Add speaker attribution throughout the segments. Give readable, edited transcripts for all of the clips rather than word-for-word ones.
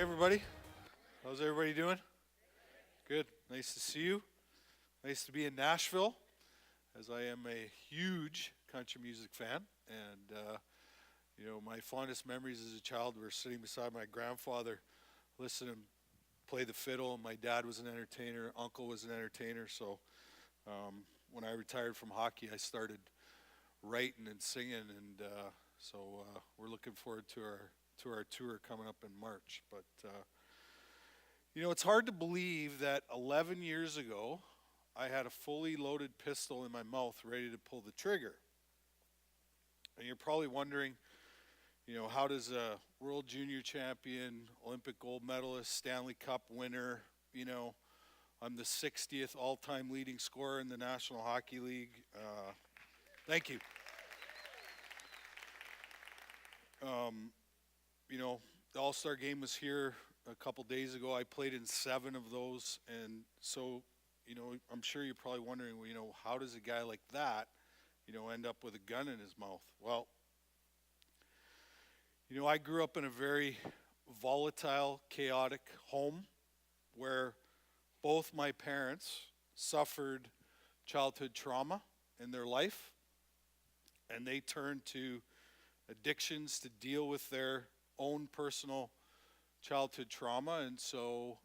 Speaker 1: everybody. How's everybody doing? Good. Nice to see you. Nice to be in Nashville, as I am a huge country music fan. And my fondest memories as a child were sitting beside my grandfather, listening to him play the fiddle. My dad was an entertainer. Uncle was an entertainer. So when I retired from hockey, I started writing and singing. And we're looking forward to our tour coming up in March. But it's hard to believe that 11 years ago, I had a fully loaded pistol in my mouth ready to pull the trigger. And you're probably wondering, how does a world junior champion, Olympic gold medalist, Stanley Cup winner, I'm the 60th all-time leading scorer in the National Hockey League. Thank you. The All-Star game was here a couple days ago. I played in 7 of those. And so, I'm sure you're probably wondering, how does a guy like that, end up with a gun in his mouth? Well, I grew up in a very volatile, chaotic home where both my parents suffered childhood trauma in their life, and they turned to addictions to deal with their own personal childhood trauma. And so,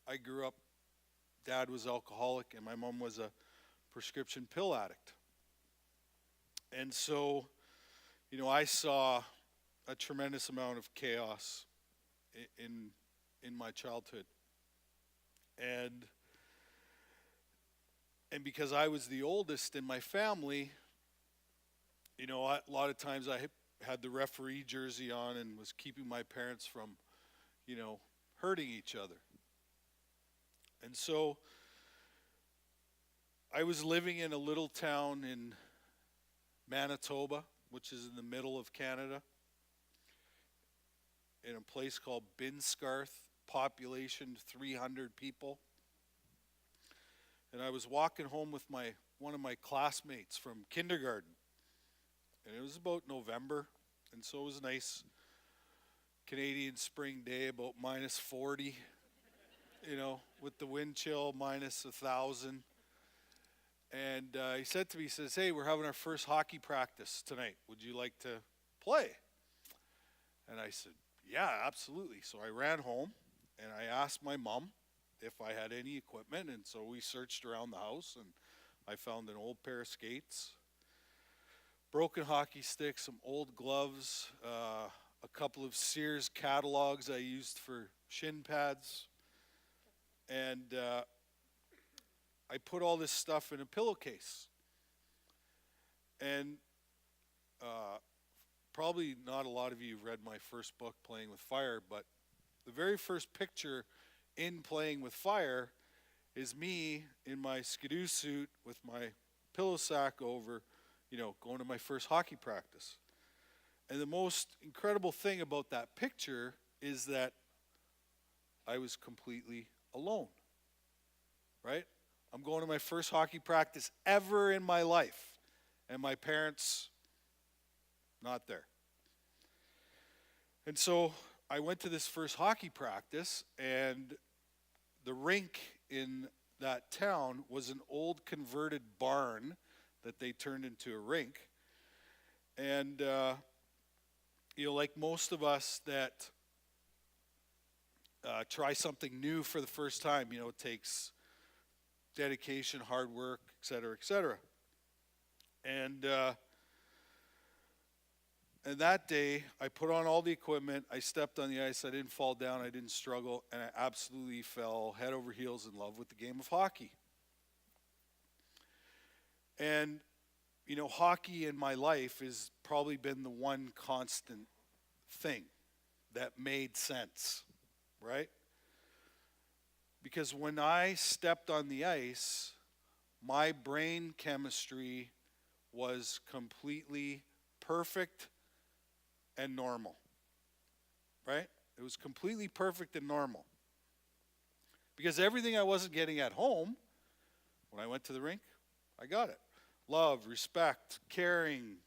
Speaker 1: I grew up, dad was alcoholic and my mom was a prescription pill addict. And so, I saw a tremendous amount of chaos in my childhood. And because I was the oldest in my family, a lot of times I had the referee jersey on and was keeping my parents from, hurting each other. And so I was living in a little town in Manitoba, which is in the middle of Canada, in a place called Binscarth, population 300 people. And I was walking home with one of my classmates from kindergarten. And it was about November, and so it was a nice Canadian spring day, about minus 40, with the wind chill minus 1,000. And he said to me, he says, "Hey, we're having our first hockey practice tonight. Would you like to play?" And I said, "Yeah, absolutely." So I ran home, and I asked my mom if I had any equipment, and so we searched around the house, and I found an old pair of skates, broken hockey sticks, some old gloves, a couple of Sears catalogs I used for shin pads, and I put all this stuff in a pillowcase. And probably not a lot of you have read my first book, Playing with Fire, but the very first picture in Playing with Fire is me in my skidoo suit with my pillow sack over, going to my first hockey practice. And the most incredible thing about that picture is that I was completely alone, right? I'm going to my first hockey practice ever in my life, and my parents, not there. And so I went to this first hockey practice, and the rink in that town was an old converted barn that they turned into a rink. And, like most of us that try something new for the first time, it takes dedication, hard work, et cetera, et cetera. And that day, I put on all the equipment, I stepped on the ice, I didn't fall down, I didn't struggle, and I absolutely fell head over heels in love with the game of hockey. And, hockey in my life has probably been the one constant thing that made sense, right? Because when I stepped on the ice, my brain chemistry was completely perfect and normal, right? It was completely perfect and normal. Because everything I wasn't getting at home, when I went to the rink, I got it. Love, respect, caring,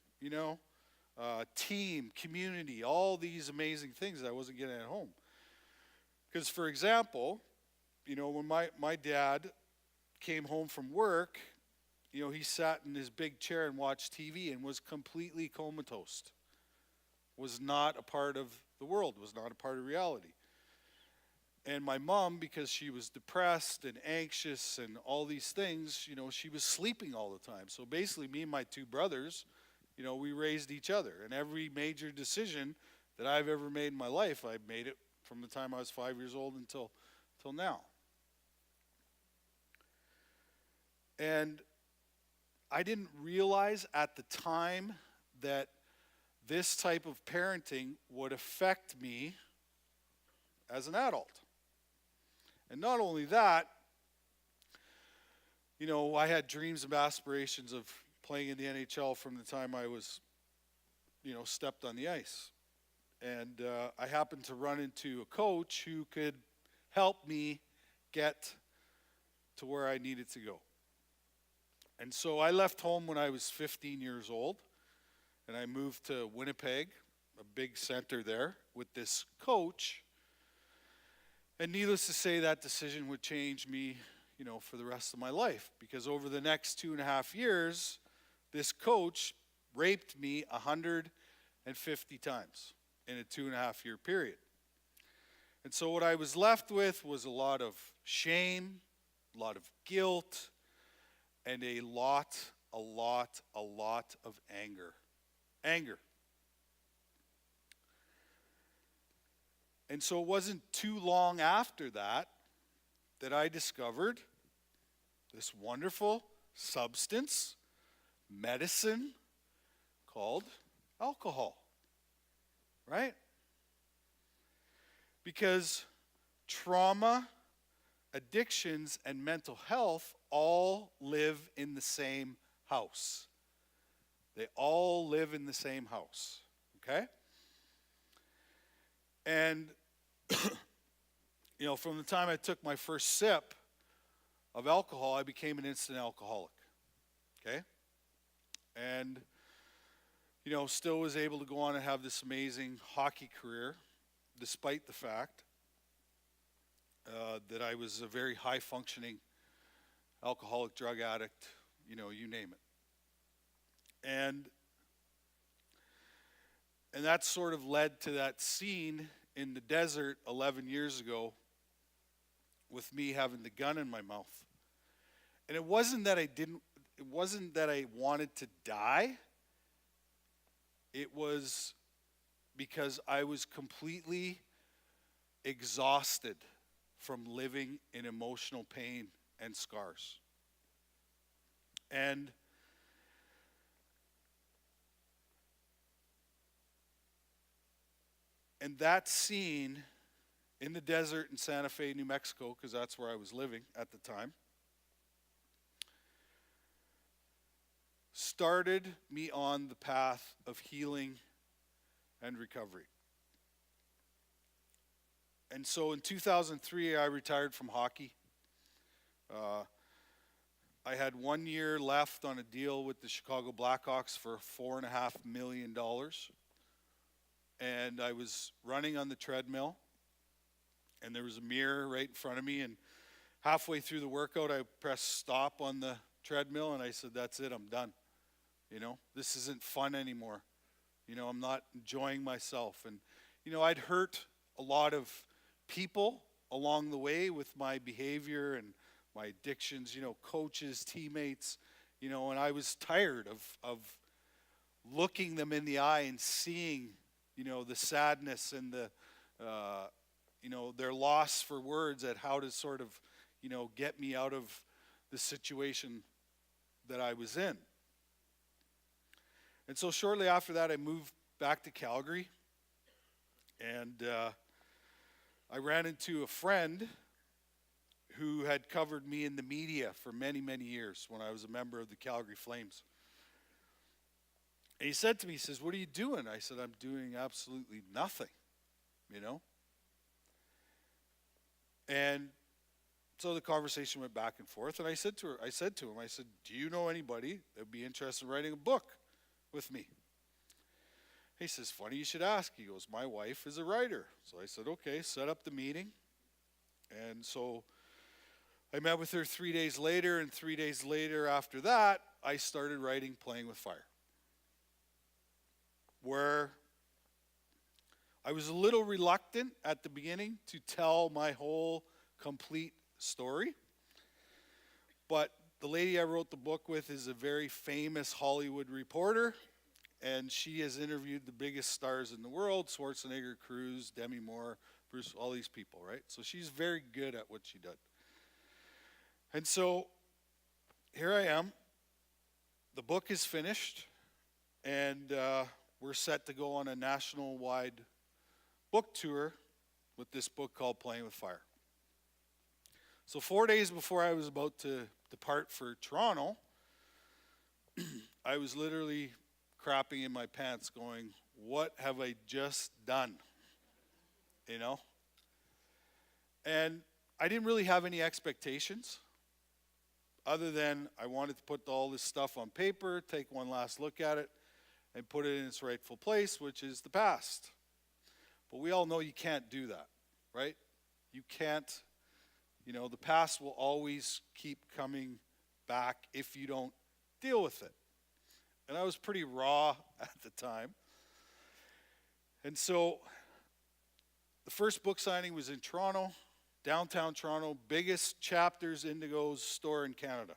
Speaker 1: team, community, all these amazing things that I wasn't getting at home. Because, for example, when my dad came home from work, he sat in his big chair and watched TV and was completely comatose, was not a part of the world, was not a part of reality. And my mom, because she was depressed and anxious and all these things, she was sleeping all the time. So basically, me and my two brothers, we raised each other. And every major decision that I've ever made in my life, I made it from the time I was 5 years old until now. And I didn't realize at the time that this type of parenting would affect me as an adult. And not only that, I had dreams and aspirations of playing in the NHL from the time I was, stepped on the ice. And I happened to run into a coach who could help me get to where I needed to go. And so I left home when I was 15 years old, and I moved to Winnipeg, a big center there, with this coach. And needless to say, that decision would change me, for the rest of my life. Because over the next 2.5 years, this coach raped me 150 times in a 2.5 year period. And so what I was left with was a lot of shame, a lot of guilt, and a lot of anger. And so it wasn't too long after that I discovered this wonderful substance, medicine, called alcohol. Right? Because trauma, addictions, and mental health all live in the same house. They all live in the same house. Okay? And, from the time I took my first sip of alcohol, I became an instant alcoholic. Okay? And, still was able to go on and have this amazing hockey career, despite the fact that I was a very high-functioning alcoholic, drug addict, you name it. And that sort of led to that scene in the desert 11 years ago with me having the gun in my mouth. And it wasn't that I wanted to die. It was because I was completely exhausted from living in emotional pain and scars. And that scene in the desert in Santa Fe, New Mexico, because that's where I was living at the time, started me on the path of healing and recovery. And so in 2003, I retired from hockey. I had 1 year left on a deal with the Chicago Blackhawks for $4.5 million. And I was running on the treadmill, and there was a mirror right in front of me, and halfway through the workout, I pressed stop on the treadmill, and I said, that's it, I'm done. This isn't fun anymore. I'm not enjoying myself. And, I'd hurt a lot of people along the way with my behavior and my addictions, coaches, teammates, and I was tired of looking them in the eye and seeing, the sadness and the, their loss for words at how to sort of, get me out of the situation that I was in. And so shortly after that, I moved back to Calgary, and I ran into a friend who had covered me in the media for many, many years when I was a member of the Calgary Flames. And he said to me, he says, what are you doing? I said, I'm doing absolutely nothing, And so the conversation went back and forth, and I said to him, do you know anybody that would be interested in writing a book with me? He says, funny you should ask. He goes, my wife is a writer. So I said, okay, set up the meeting. And so I met with her 3 days later, and 3 days later after that, I started writing Playing with Fire, where I was a little reluctant at the beginning to tell my whole complete story. But the lady I wrote the book with is a very famous Hollywood reporter, and she has interviewed the biggest stars in the world: Schwarzenegger, Cruise, Demi Moore, Bruce, all these people, right? So she's very good at what she does. And so here I am. The book is finished, and we're set to go on a national-wide book tour with this book called Playing with Fire. So 4 days before I was about to depart for Toronto, I was literally crapping in my pants going, what have I just done? You know? And I didn't really have any expectations other than I wanted to put all this stuff on paper, take one last look at it, and put it in its rightful place, which is the past. But we all know you can't do that, right? You can't, the past will always keep coming back if you don't deal with it. And I was pretty raw at the time. And so the first book signing was in Toronto, downtown Toronto, biggest Chapters Indigo's store in Canada.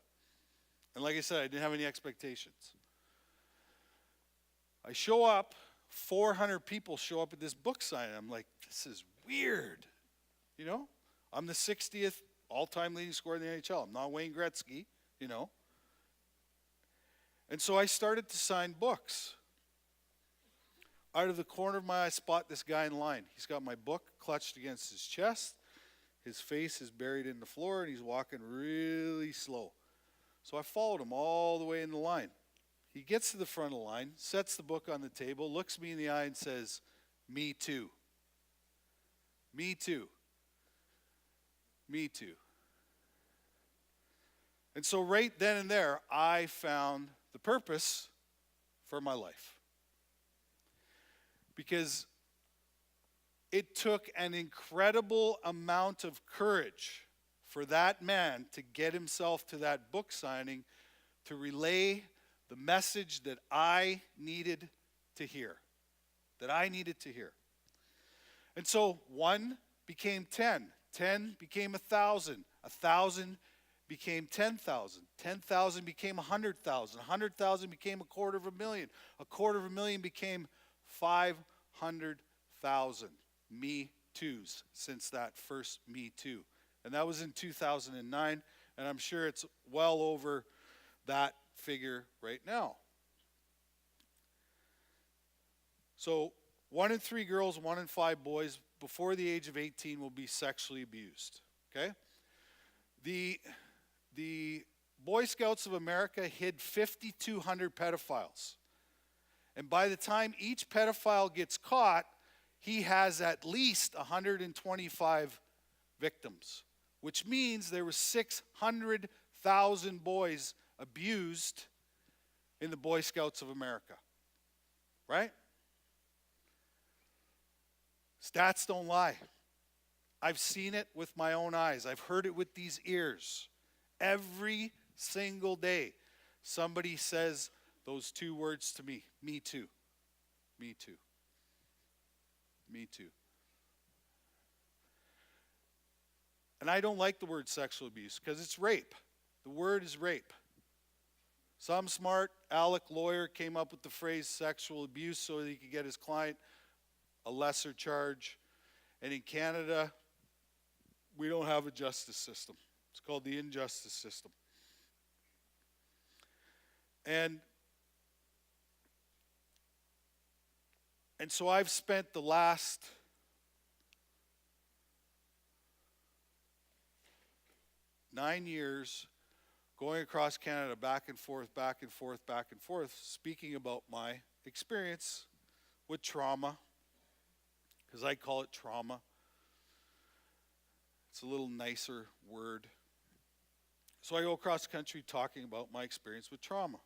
Speaker 1: And like I said, I didn't have any expectations. I show up, 400 people show up at this book signing. I'm like, this is weird. I'm the 60th all-time leading scorer in the NHL. I'm not Wayne Gretzky, And so I started to sign books. Out of the corner of my eye, I spot this guy in line. He's got my book clutched against his chest. His face is buried in the floor, and he's walking really slow. So I followed him all the way in the line. He gets to the front of the line, sets the book on the table, looks me in the eye, and says, "Me too. Me too. Me too." And so right then and there, I found the purpose for my life. Because it took an incredible amount of courage for that man to get himself to that book signing to relay the message that I needed to hear. That I needed to hear. And so 1 became 10. 10 became 1,000. 1,000 became 10,000. 10,000 became 100,000. 100,000 became 250,000. 250,000 became 500,000 Me Too's since that first Me Too. And that was in 2009, and I'm sure it's well over that figure right now. So 1 in 3 girls, 1 in 5 boys before the age of 18 will be sexually abused. Okay? The Boy Scouts of America hid 5,200 pedophiles. And by the time each pedophile gets caught, he has at least 125 victims, which means there were 600,000 boys abused in the Boy Scouts of America. Right? Stats don't lie. I've seen it with my own eyes. I've heard it with these ears. Every single day, somebody says those 2 words to me. Me too. Me too. Me too. And I don't like the word sexual abuse because it's rape. The word is rape. Some smart aleck lawyer came up with the phrase sexual abuse so that he could get his client a lesser charge. And in Canada, we don't have a justice system. It's called the injustice system. And so I've spent the last 9 years going across Canada back and forth, back and forth, back and forth, speaking about my experience with trauma, because I call it trauma. It's a little nicer word. So I go across the country talking about my experience with trauma.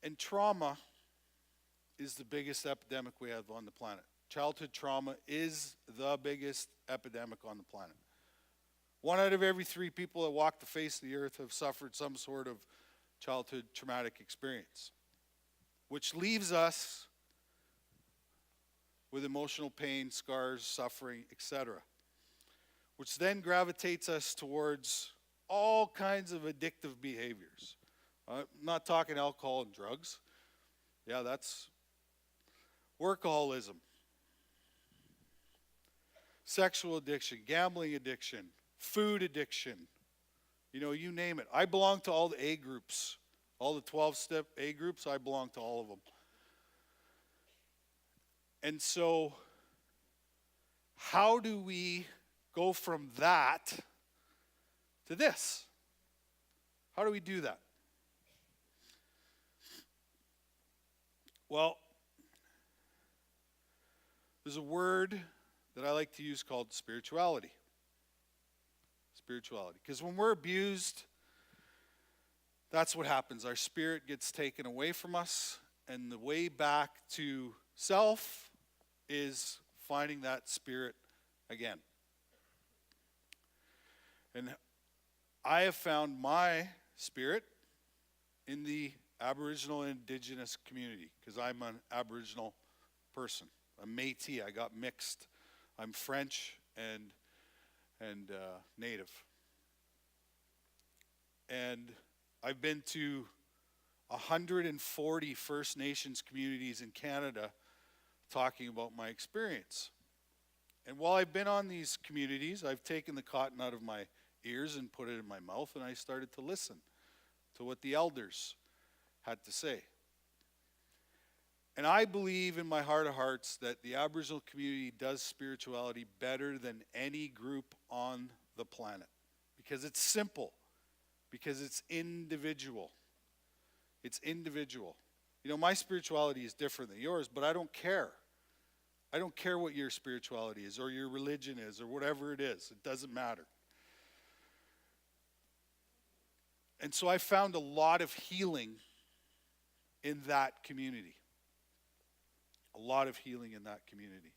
Speaker 1: And trauma is the biggest epidemic we have on the planet. Childhood trauma is the biggest epidemic on the planet. 1 out of every 3 people that walk the face of the earth have suffered some sort of childhood traumatic experience, which leaves us with emotional pain, scars, suffering, etc., which then gravitates us towards all kinds of addictive behaviors. I'm not talking alcohol and drugs. Yeah, that's workaholism, sexual addiction, gambling addiction, food addiction, you name it. I belong to all the A groups, all the 12-step A groups, I belong to all of them. And so, how do we go from that to this? How do we do that? Well, there's a word that I like to use called spirituality. Spirituality. Because when we're abused, that's what happens. Our spirit gets taken away from us, and the way back to self is finding that spirit again. And I have found my spirit in the Aboriginal and Indigenous community, because I'm an Aboriginal person. I'm Métis. I got mixed. I'm French and Native. And I've been to 140 First Nations communities in Canada talking about my experience. And while I've been on these communities, I've taken the cotton out of my ears and put it in my mouth, and I started to listen to what the elders had to say. And I believe in my heart of hearts that the Aboriginal community does spirituality better than any group on the planet. Because it's simple. Because it's individual. It's individual. My spirituality is different than yours, but I don't care. I don't care what your spirituality is or your religion is or whatever it is. It doesn't matter. And so I found a lot of healing in that community. A lot of healing in that community.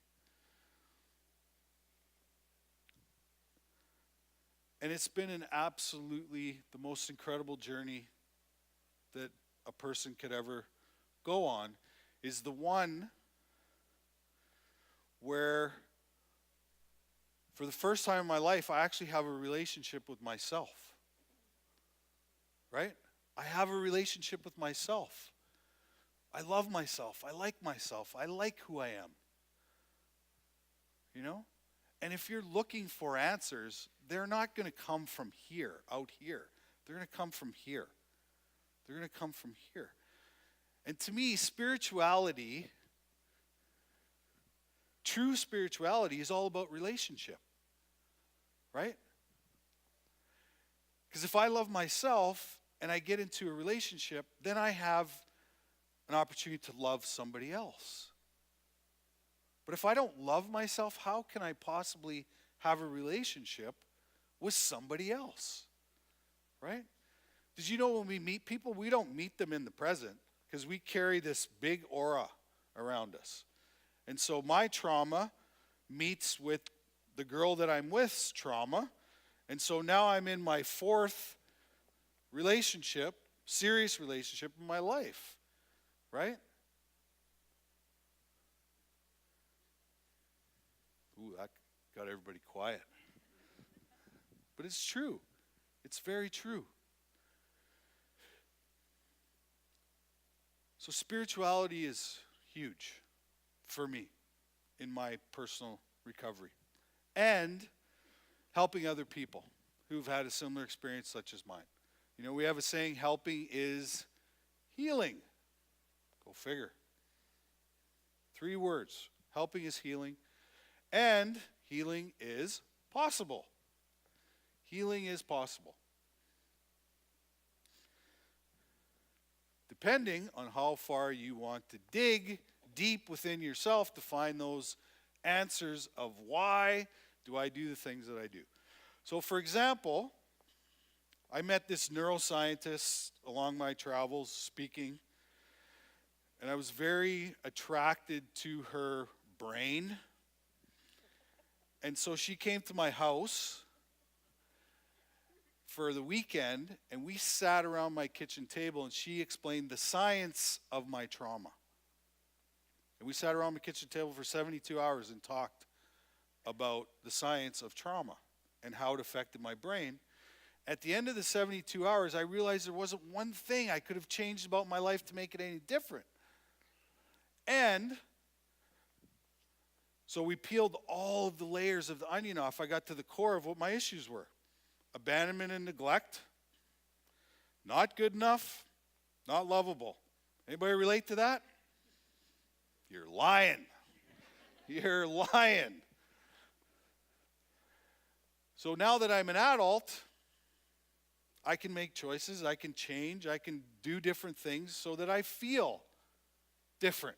Speaker 1: And it's been an absolutely the most incredible journey that a person could ever go on, is the one where for the first time in my life I actually have a relationship with myself. Right? I have a relationship with myself. I love myself. I like myself. I like who I am. And if you're looking for answers, they're not going to come from here, out here. They're going to come from here. They're going to come from here. And to me, spirituality, true spirituality, is all about relationship. Right? Because if I love myself and I get into a relationship, then I have an opportunity to love somebody else. But if I don't love myself, how can I possibly have a relationship with somebody else? Right? Did you know when we meet people, we don't meet them in the present because we carry this big aura around us. And so my trauma meets with the girl that I'm with's trauma. And so now I'm in my 4th relationship, serious relationship in my life. Right? Ooh, that got everybody quiet. But it's true. It's very true. So spirituality is huge for me in my personal recovery. And helping other people who've had a similar experience such as mine. We have a saying, helping is healing. Go figure. 3 words. Helping is healing. And healing is possible. Healing is possible. Depending on how far you want to dig deep within yourself to find those answers of why do I do the things that I do. So for example, I met this neuroscientist along my travels speaking, And I was very attracted to her brain. And so she came to my house for the weekend, and we sat around my kitchen table, and she explained the science of my trauma. And we sat around my kitchen table for 72 hours and talked about the science of trauma and how it affected my brain. At the end of the 72 hours, I realized there wasn't one thing I could have changed about my life to make it any different. And so we peeled all of the layers of the onion off. I got to the core of what my issues were. Abandonment and neglect. Not good enough. Not lovable. Anybody relate to that? You're lying. You're lying. So now that I'm an adult, I can make choices, I can change, I can do different things so that I feel different.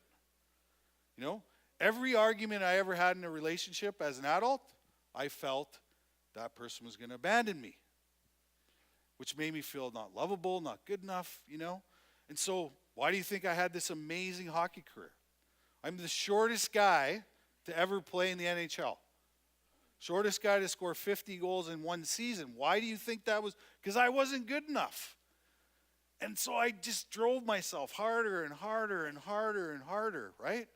Speaker 1: You know, every argument I ever had in a relationship as an adult, I felt that person was going to abandon me, which made me feel not lovable, not good enough, you know. And so why do you think I had this amazing hockey career? I'm the shortest guy to ever play in the NHL. Shortest guy to score 50 goals in one season. Why do you think that was? Because I wasn't good enough. And so I just drove myself harder and harder and harder and harder, right?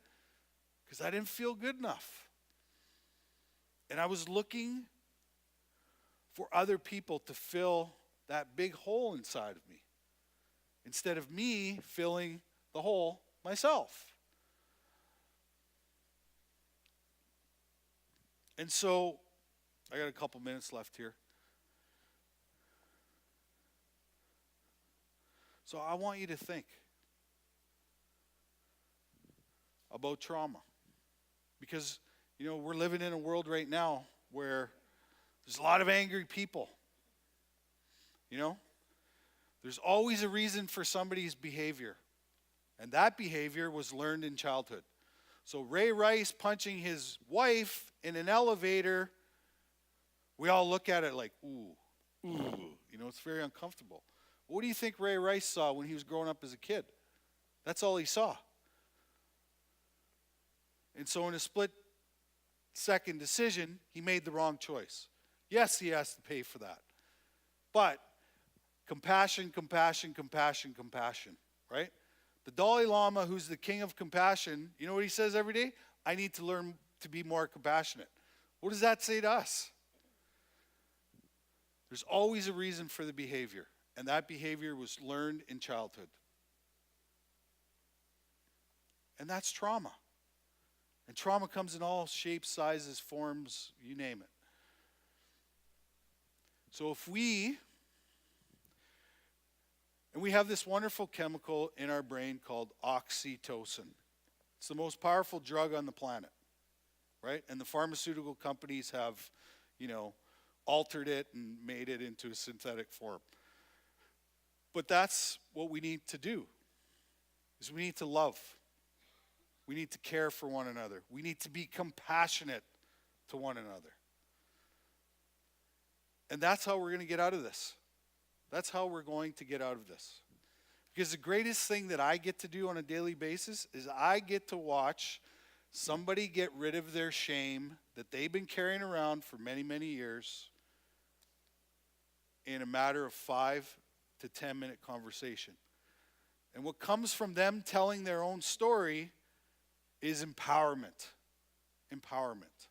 Speaker 1: Because I didn't feel good enough. And I was looking for other people to fill that big hole inside of me, instead of me filling the hole myself. And so, I got a couple minutes left here. So I want you to think about trauma. Because, you know, we're living in a world right now where there's a lot of angry people. You know? There's always a reason for somebody's behavior. And that behavior was learned in childhood. So Ray Rice punching his wife in an elevator, we all look at it like, ooh, you know, it's very uncomfortable. What do you think Ray Rice saw when he was growing up as a kid? That's all he saw. And so in a split-second decision, he made the wrong choice. Yes, he has to pay for that. But compassion, compassion, compassion, compassion, right? The Dalai Lama, who's the king of compassion, you know what he says every day? I need to learn to be more compassionate. What does that say to us? There's always a reason for the behavior, and that behavior was learned in childhood. And that's trauma. And trauma comes in all shapes, sizes, forms, you name it. So if we have this wonderful chemical in our brain called oxytocin. It's the most powerful drug on the planet, right? And the pharmaceutical companies have, you know, altered it and made it into a synthetic form. But that's what we need to do, is we need to love. We need to care for one another. We need to be compassionate to one another. And that's how we're going to get out of this. That's how we're going to get out of this. Because the greatest thing that I get to do on a daily basis is I get to watch somebody get rid of their shame that they've been carrying around for many, many years in a matter of 5 to 10 minute conversation. And what comes from them telling their own story is empowerment. Empowerment.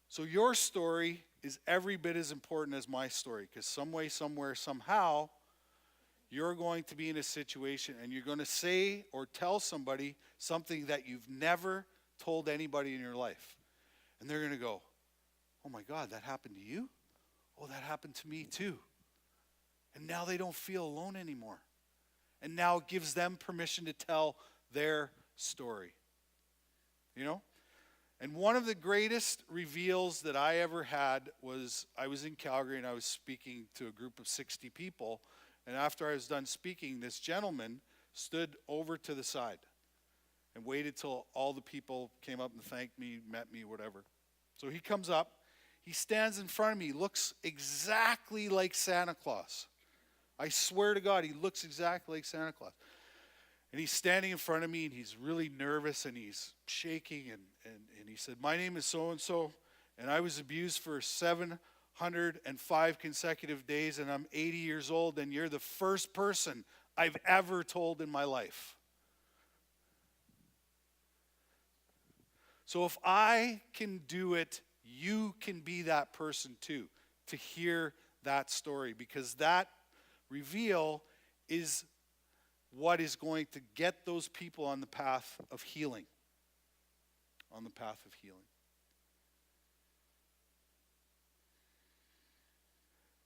Speaker 1: So your story is every bit as important as my story, because some way, somewhere, somehow, you're going to be in a situation and you're going to say or tell somebody something that you've never told anybody in your life. And they're going to go, oh my God, that happened to you? Oh, that happened to me too. And now they don't feel alone anymore. And now it gives them permission to tell their story. You know? And one of the greatest reveals that I ever had was I was in Calgary and I was speaking to a group of 60 people. And after I was done speaking, this gentleman stood over to the side and waited till all the people came up and thanked me, met me, whatever. So he comes up, he stands in front of me, looks exactly like Santa Claus. I swear to God, he looks exactly like Santa Claus. And he's standing in front of me, and he's really nervous, and he's shaking, and he said, "My name is so-and-so, and I was abused for 705 consecutive days, and I'm 80 years old, and you're the first person I've ever told in my life." So if I can do it, you can be that person too, to hear that story, because that reveal is what is going to get those people on the path of healing. On the path of healing.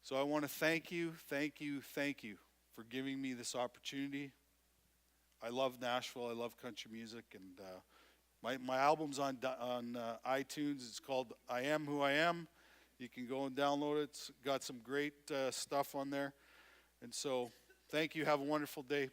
Speaker 1: So I want to thank you for giving me this opportunity. I love Nashville. I love country music, and my album's on iTunes. It's called I Am Who I Am. You can go and download it. It's got some great stuff on there. And so, thank you. Have a wonderful day.